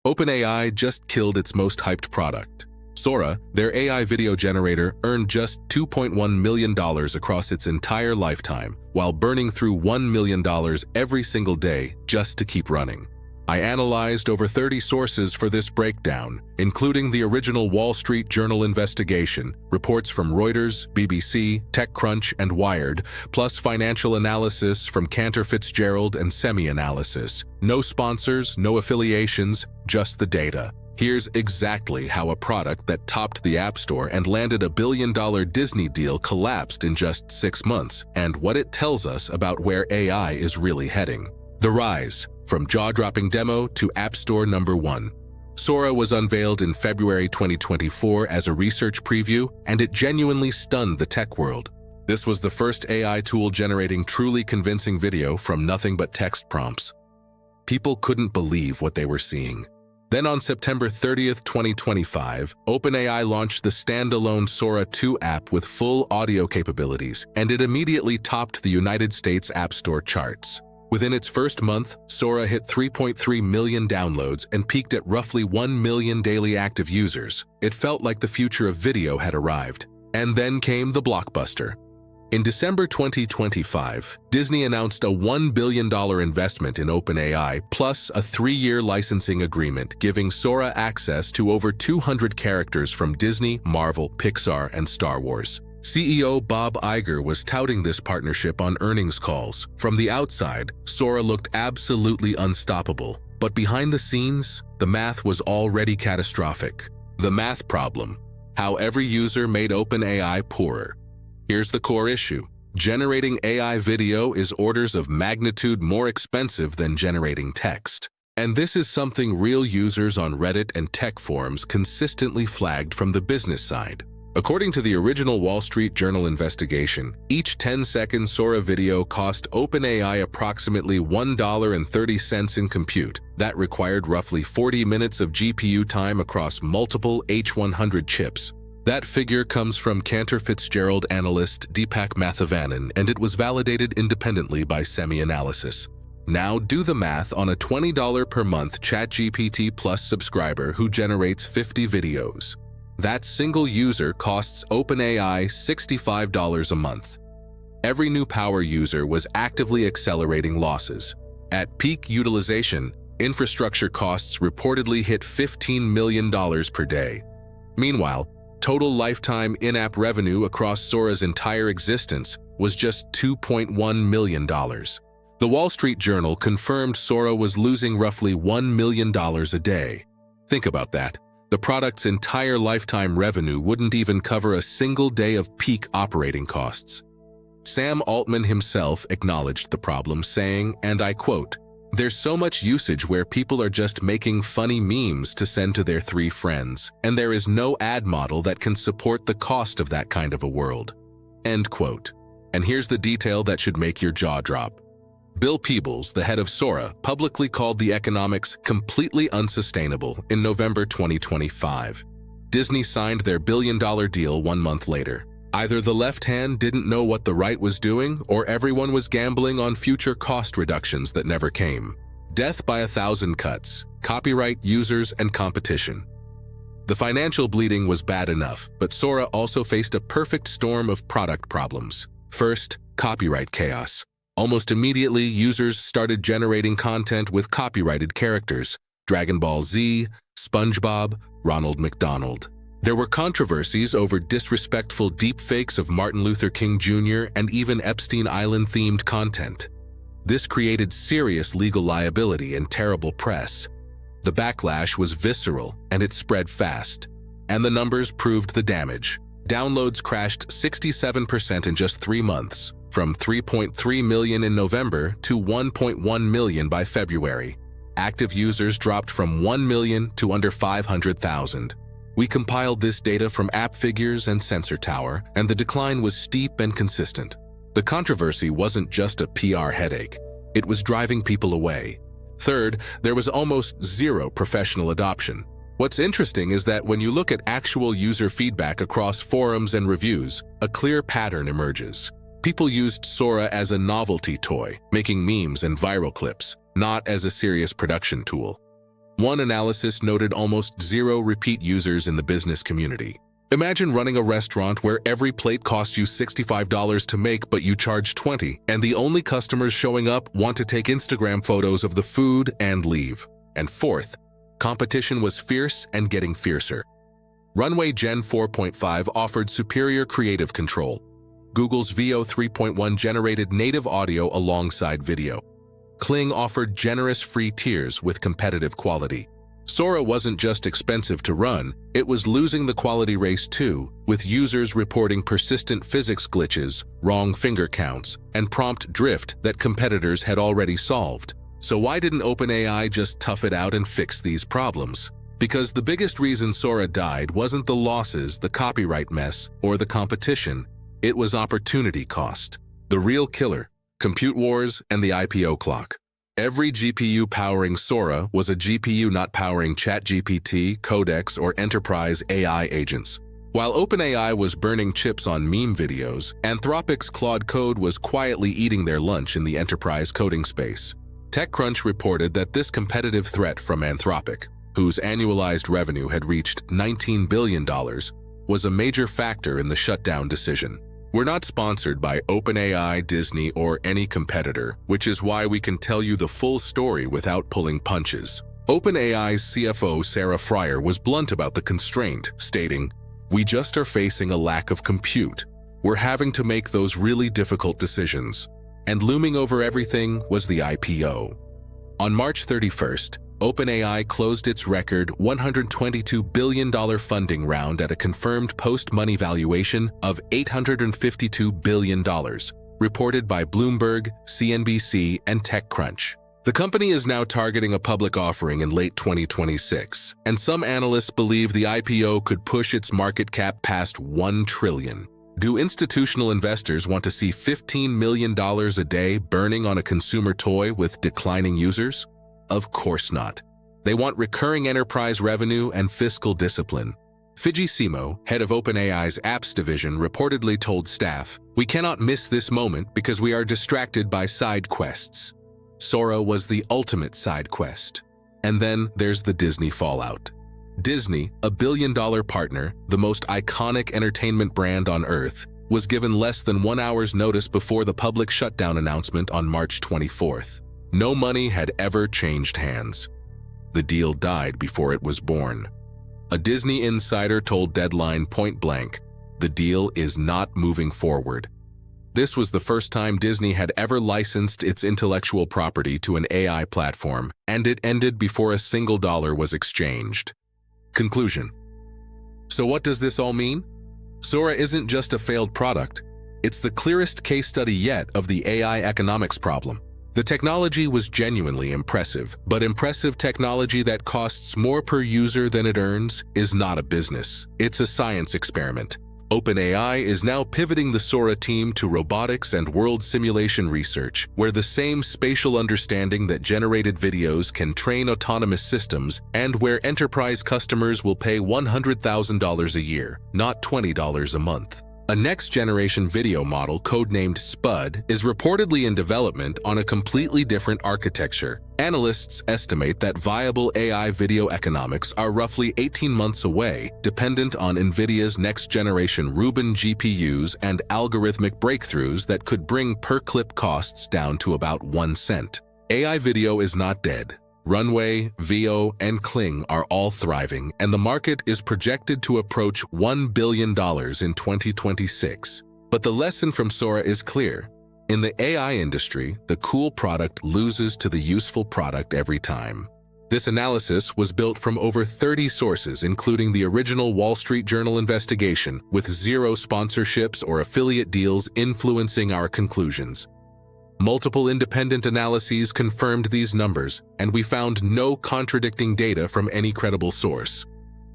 OpenAI just killed its most hyped product. Sora, their AI video generator, earned just $2.1 million across its entire lifetime, while burning through $1 million every single day just to keep running. I analyzed over 30 sources for this breakdown, including the original Wall Street Journal investigation, reports from Reuters, BBC, TechCrunch, and Wired, plus financial analysis from Cantor Fitzgerald and SemiAnalysis. No sponsors, no affiliations, just the data. Here's exactly how a product that topped the App Store and landed a billion-dollar Disney deal collapsed in just 6 months, and what it tells us about where AI is really heading. The rise, from jaw-dropping demo to App Store #1. Sora was unveiled in February 2024 as a research preview, and it genuinely stunned the tech world. This was the first AI tool generating truly convincing video from nothing but text prompts. People couldn't believe what they were seeing. Then on September 30th, 2025, OpenAI launched the standalone Sora 2 app with full audio capabilities, and it immediately topped the United States App Store charts. Within its first month, Sora hit 3.3 million downloads and peaked at roughly 1 million daily active users. It felt like the future of video had arrived. And then came the blockbuster. In December 2025, Disney announced a $1 billion investment in OpenAI plus a 3-year licensing agreement giving Sora access to over 200 characters from Disney, Marvel, Pixar, and Star Wars. CEO Bob Iger was touting this partnership on earnings calls. From the outside, Sora looked absolutely unstoppable. But behind the scenes, the math was already catastrophic. The math problem: how every user made OpenAI poorer. Here's the core issue. Generating AI video is orders of magnitude more expensive than generating text. And this is something real users on Reddit and tech forums consistently flagged from the business side. According to the original Wall Street Journal investigation, each 10-second Sora video cost OpenAI approximately $1.30 in compute. That required roughly 40 minutes of GPU time across multiple H100 chips. That figure comes from Cantor Fitzgerald analyst Deepak Mathivanan, and it was validated independently by SemiAnalysis. Now do the math on a $20 per month ChatGPT Plus subscriber who generates 50 videos. That single user costs OpenAI $65 a month. Every new power user was actively accelerating losses. At peak utilization, infrastructure costs reportedly hit $15 million per day. Meanwhile, total lifetime in-app revenue across Sora's entire existence was just $2.1 million. The Wall Street Journal confirmed Sora was losing roughly $1 million a day. Think about that. The product's entire lifetime revenue wouldn't even cover a single day of peak operating costs. Sam Altman himself acknowledged the problem, saying, and I quote, "There's so much usage where people are just making funny memes to send to their 3 friends, and there is no ad model that can support the cost of that kind of a world." End quote. And here's the detail that should make your jaw drop. Bill Peebles, the head of Sora, publicly called the economics completely unsustainable in November 2025. Disney signed their billion-dollar deal 1 month later. Either the left hand didn't know what the right was doing, or everyone was gambling on future cost reductions that never came. Death by 1,000 cuts, copyright, users, and competition. The financial bleeding was bad enough, but Sora also faced a perfect storm of product problems. First, copyright chaos. Almost immediately, users started generating content with copyrighted characters: Dragon Ball Z, SpongeBob, Ronald McDonald. There were controversies over disrespectful deepfakes of Martin Luther King Jr. and even Epstein Island-themed content. This created serious legal liability and terrible press. The backlash was visceral, and it spread fast. And the numbers proved the damage. Downloads crashed 67% in just 3 months, from 3.3 million in November to 1.1 million by February. Active users dropped from 1 million to under 500,000. We compiled this data from App Figures and Sensor Tower, and the decline was steep and consistent. The controversy wasn't just a PR headache. It was driving people away. Third, there was almost zero professional adoption. What's interesting is that when you look at actual user feedback across forums and reviews, a clear pattern emerges. People used Sora as a novelty toy, making memes and viral clips, not as a serious production tool. One analysis noted almost zero repeat users in the business community. Imagine running a restaurant where every plate costs you $65 to make, but you charge $20, and the only customers showing up want to take Instagram photos of the food and leave. And fourth, competition was fierce and getting fiercer. Runway Gen 4.5 offered superior creative control. Google's Veo 3.1 generated native audio alongside video. Kling offered generous free tiers with competitive quality. Sora wasn't just expensive to run, it was losing the quality race too, with users reporting persistent physics glitches, wrong finger counts, and prompt drift that competitors had already solved. So why didn't OpenAI just tough it out and fix these problems? Because the biggest reason Sora died wasn't the losses, the copyright mess, or the competition. It was opportunity cost. The real killer, compute wars and the IPO clock. Every GPU powering Sora was a GPU not powering ChatGPT, Codex, or enterprise AI agents. While OpenAI was burning chips on meme videos, Anthropic's Claude Code was quietly eating their lunch in the enterprise coding space. TechCrunch reported that this competitive threat from Anthropic, whose annualized revenue had reached $19 billion, was a major factor in the shutdown decision. We're not sponsored by OpenAI, Disney, or any competitor, which is why we can tell you the full story without pulling punches. OpenAI's CFO Sarah Fryer was blunt about the constraint, stating, "We just are facing a lack of compute. We're having to make those really difficult decisions." And looming over everything was the IPO. On March 31st, OpenAI closed its record $122 billion funding round at a confirmed post-money valuation of $852 billion, reported by Bloomberg, CNBC, and TechCrunch. The company is now targeting a public offering in late 2026, and some analysts believe the IPO could push its market cap past $1 trillion. Do institutional investors want to see $15 million a day burning on a consumer toy with declining users? Of course not. They want recurring enterprise revenue and fiscal discipline. Fidji Simo, head of OpenAI's apps division, reportedly told staff, "We cannot miss this moment because we are distracted by side quests." Sora was the ultimate side quest. And then there's the Disney fallout. Disney, a billion-dollar partner, the most iconic entertainment brand on Earth, was given less than 1 hour's notice before the public shutdown announcement on March 24th. No money had ever changed hands. The deal died before it was born. A Disney insider told Deadline point blank, "The deal is not moving forward." This was the first time Disney had ever licensed its intellectual property to an AI platform, and it ended before a single dollar was exchanged. Conclusion. So what does this all mean? Sora isn't just a failed product. It's the clearest case study yet of the AI economics problem. The technology was genuinely impressive, but impressive technology that costs more per user than it earns is not a business. It's a science experiment. OpenAI is now pivoting the Sora team to robotics and world simulation research, where the same spatial understanding that generated videos can train autonomous systems, and where enterprise customers will pay $100,000 a year, not $20 a month. A next-generation video model codenamed Spud is reportedly in development on a completely different architecture. Analysts estimate that viable AI video economics are roughly 18 months away, dependent on NVIDIA's next-generation Rubin GPUs and algorithmic breakthroughs that could bring per-clip costs down to about 1 cent. AI video is not dead. Runway, Veo, and Kling are all thriving, and the market is projected to approach $1 billion in 2026. But the lesson from Sora is clear. In the AI industry, the cool product loses to the useful product every time. This analysis was built from over 30 sources, including the original Wall Street Journal investigation, with zero sponsorships or affiliate deals influencing our conclusions. Multiple independent analyses confirmed these numbers, and we found no contradicting data from any credible source.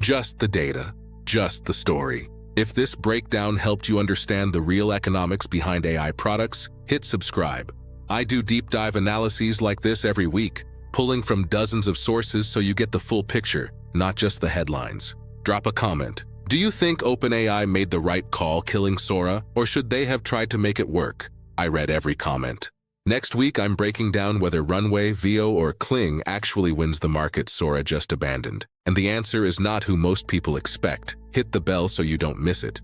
Just the data, just the story. If this breakdown helped you understand the real economics behind AI products, hit subscribe. I do deep dive analyses like this every week, pulling from dozens of sources so you get the full picture, not just the headlines. Drop a comment. Do you think OpenAI made the right call killing Sora, or should they have tried to make it work? I read every comment. Next week, I'm breaking down whether Runway, VO, or Kling actually wins the market Sora just abandoned. And the answer is not who most people expect. Hit the bell so you don't miss it.